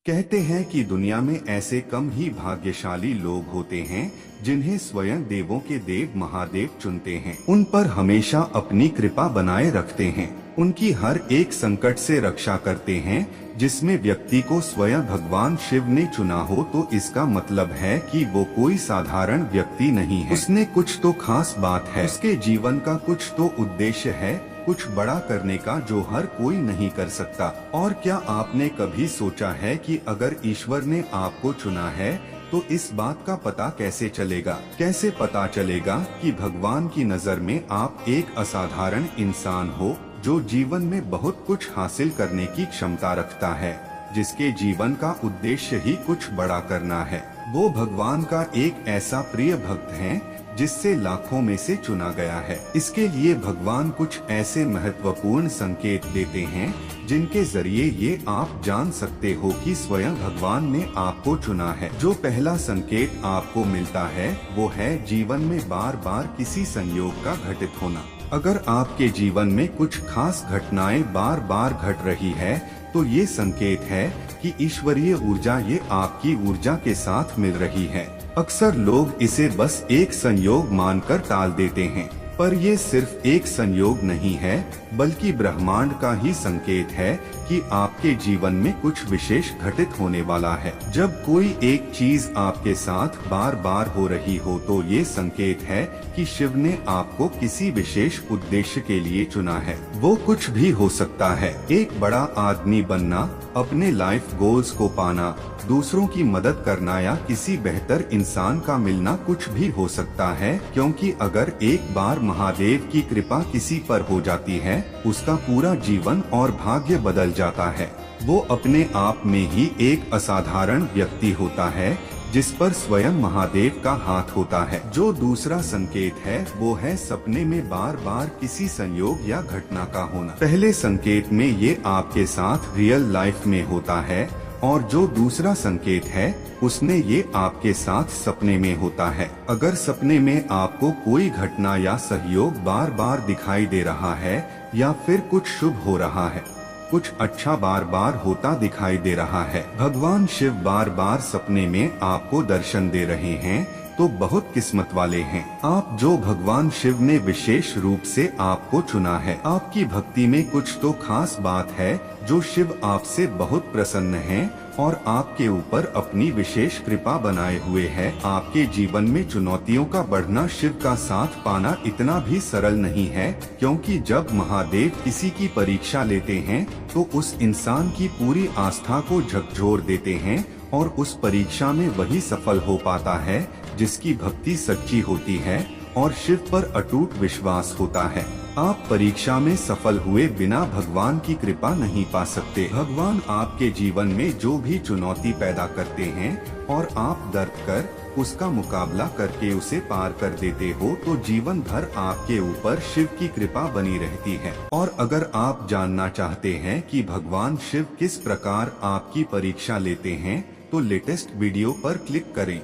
कहते हैं कि दुनिया में ऐसे कम ही भाग्यशाली लोग होते हैं जिन्हें स्वयं देवों के देव महादेव चुनते हैं, उन पर हमेशा अपनी कृपा बनाए रखते हैं, उनकी हर एक संकट से रक्षा करते हैं। जिसमें व्यक्ति को स्वयं भगवान शिव ने चुना हो तो इसका मतलब है कि वो कोई साधारण व्यक्ति नहीं है। उसने कुछ तो खास बात है, उसके जीवन का कुछ तो उद्देश्य है, कुछ बड़ा करने का जो हर कोई नहीं कर सकता। और क्या आपने कभी सोचा है कि अगर ईश्वर ने आपको चुना है तो इस बात का पता कैसे चलेगा? कैसे पता चलेगा कि भगवान की नजर में आप एक असाधारण इंसान हो जो जीवन में बहुत कुछ हासिल करने की क्षमता रखता है, जिसके जीवन का उद्देश्य ही कुछ बड़ा करना है। वो भगवान का एक ऐसा प्रिय भक्त है जिससे लाखों में से चुना गया है। इसके लिए भगवान कुछ ऐसे महत्वपूर्ण संकेत देते हैं जिनके जरिए ये आप जान सकते हो कि स्वयं भगवान ने आपको चुना है। जो पहला संकेत आपको मिलता है वो है जीवन में बार बार किसी संयोग का घटित होना। अगर आपके जीवन में कुछ खास घटनाएं बार बार घट रही है तो ये संकेत है कि ईश्वरीय ऊर्जा ये आपकी ऊर्जा के साथ मिल रही है। अक्सर लोग इसे बस एक संयोग मानकर टाल देते हैं, पर ये सिर्फ एक संयोग नहीं है बल्कि ब्रह्मांड का ही संकेत है कि आपके जीवन में कुछ विशेष घटित होने वाला है। जब कोई एक चीज आपके साथ बार बार हो रही हो तो ये संकेत है कि शिव ने आपको किसी विशेष उद्देश्य के लिए चुना है। वो कुछ भी हो सकता है, एक बड़ा आदमी बनना, अपने लाइफ गोल्स को पाना, दूसरों की मदद करना या किसी बेहतर इंसान का मिलना, कुछ भी हो सकता है। क्योंकि अगर एक बार महादेव की कृपा किसी पर हो जाती है उसका पूरा जीवन और भाग्य बदल जाता है। वो अपने आप में ही एक असाधारण व्यक्ति होता है जिस पर स्वयं महादेव का हाथ होता है। जो दूसरा संकेत है वो है सपने में बार बार किसी संयोग या घटना का होना। पहले संकेत में ये आपके साथ रियल लाइफ में होता है और जो दूसरा संकेत है उसने ये आपके साथ सपने में होता है। अगर सपने में आपको कोई घटना या सहयोग बार बार दिखाई दे रहा है या फिर कुछ शुभ हो रहा है, कुछ अच्छा बार बार होता दिखाई दे रहा है, भगवान शिव बार बार सपने में आपको दर्शन दे रहे हैं तो बहुत किस्मत वाले हैं आप जो भगवान शिव ने विशेष रूप से आपको चुना है। आपकी भक्ति में कुछ तो खास बात है जो शिव आपसे बहुत प्रसन्न हैं और आपके ऊपर अपनी विशेष कृपा बनाए हुए है। आपके जीवन में चुनौतियों का बढ़ना, शिव का साथ पाना इतना भी सरल नहीं है, क्योंकि जब महादेव किसी की परीक्षा लेते हैं तो उस इंसान की पूरी आस्था को झकझोर देते हैं और उस परीक्षा में वही सफल हो पाता है जिसकी भक्ति सच्ची होती है और शिव पर अटूट विश्वास होता है। आप परीक्षा में सफल हुए बिना भगवान की कृपा नहीं पा सकते। भगवान आपके जीवन में जो भी चुनौती पैदा करते हैं और आप डर कर उसका मुकाबला करके उसे पार कर देते हो तो जीवन भर आपके ऊपर शिव की कृपा बनी रहती है। और अगर आप जानना चाहते हैं कि भगवान शिव किस प्रकार आपकी परीक्षा लेते हैं तो लेटेस्ट वीडियो पर क्लिक करें।